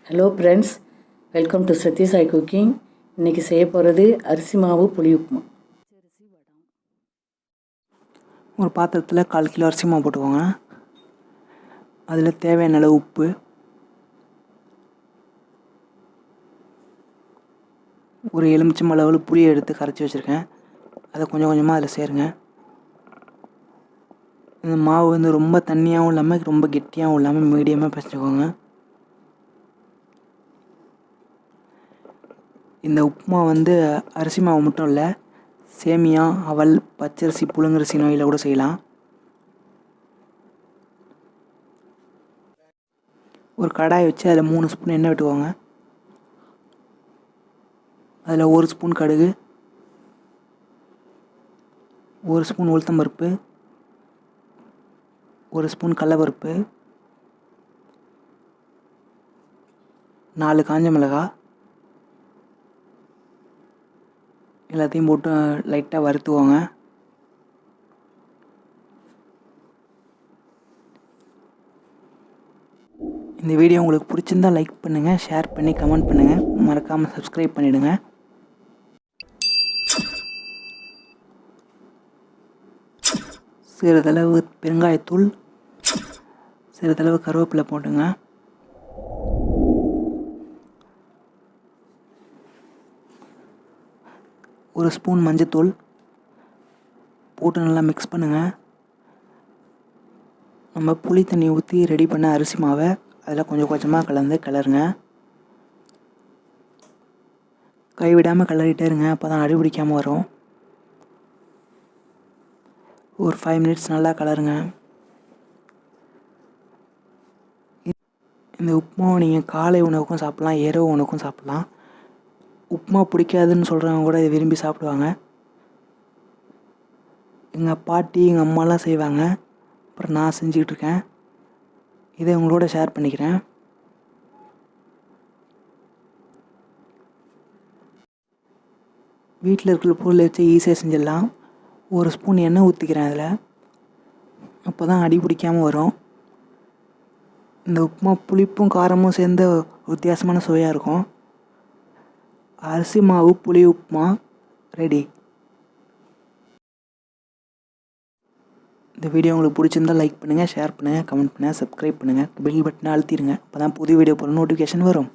Hello friends, welcome to Sathya cooking. இன்றைக்கி செய்ய போகிறது அரிசி மாவு புளி உப்புமா. ஒரு பாத்திரத்தில் 1/4 கிலோ அரிசி மாவு போட்டுக்கோங்க. அதில் தேவையான அளவு உப்பு, ஒரு எலுமிச்சம் அளவில் புளியை எடுத்து கரைச்சி வச்சுருக்கேன். அதை கொஞ்சம் கொஞ்சமாக அதில் சேருங்க. இந்த மாவு வந்து ரொம்ப தண்ணியாகவும் இல்லாமல் ரொம்ப கெட்டியாகவும் இல்லாமல் மீடியமாக பிசைஞ்சுக்கோங்க. இந்த உப்புமா வந்து அரிசி மாவு மட்டும் இல்லை, சேமியா, அவல், பச்சரிசி, புழுங்கரிசி நோயில் கூட செய்யலாம். ஒரு கடாய் வச்சு அதில் 3 ஸ்பூன் எண்ணெய் விட்டுக்கோங்க. அதில் 1 ஸ்பூன் கடுகு, 1 ஸ்பூன் உளுத்தம்பருப்பு, 1 ஸ்பூன் கடலைப்பருப்பு, 4 காஞ்ச மிளகாய் எல்லாத்தையும் போட்டு லைட்டாக வறுத்துக்கோங்க. இந்த வீடியோ உங்களுக்கு பிடிச்சிருந்தால் லைக் பண்ணுங்கள், ஷேர் பண்ணி கமெண்ட் பண்ணுங்கள், மறக்காமல் சப்ஸ்கிரைப் பண்ணிவிடுங்க. சிறிதளவு பெருங்காயத்தூள், சிறிதளவு கருவேப்பிலை போட்டுங்க. ஒரு ஸ்பூன் மஞ்சத்தூள் போட்டு நல்லா மிக்ஸ் பண்ணுங்கள். நம்ம புளி தண்ணி ஊற்றி ரெடி பண்ண அரிசி மாவை அதில் கொஞ்சம் கொஞ்சமாக கலந்து கிளறுங்க. கைவிடாமல் கிளறிட்டே இருங்க, அப்போ தான் அடி பிடிக்காமல் வரும். ஒரு 5 மினிட்ஸ் நல்லா கிளறுங்க. இந்த உப்புமாவை நீங்கள் காலை உணவுக்கும் சாப்பிட்லாம், இரவு உணவுக்கும் சாப்பிட்லாம். உப்புமா பிடிக்காதுன்னு சொல்கிறவங்க கூட இதை விரும்பி சாப்பிடுவாங்க. எங்கள் பாட்டி, எங்கள் அம்மாலாம் செய்வாங்க, அப்புறம் நான் செஞ்சுக்கிட்டுருக்கேன். இதை உங்களோட ஷேர் பண்ணிக்கிறேன். வீட்டில் இருக்கிற பொருளை வச்சு ஈஸியாக செஞ்சிடலாம். 1 ஸ்பூன் எண்ணெய் ஊற்றிக்கிறேன் அதில், அப்போ தான் அடி பிடிக்காமல் வரும். இந்த உப்புமா புளிப்பும் காரமும் சேர்ந்த வித்தியாசமான சுவையாக இருக்கும். அரிசி மாவு புளி உப்புமா ரெடி. இந்த வீடியோ உங்களுக்கு பிடிச்சிருந்தால் லைக் பண்ணுங்கள், ஷேர் பண்ணுங்கள், கமெண்ட் பண்ணுங்கள், சப்ஸ்கிரைப் பண்ணுங்கள், பெல் பட்டனை அழுத்திடுங்க. அப்போ தான் புது வீடியோ போகிற நோட்டிஃபிகேஷன் வரும்.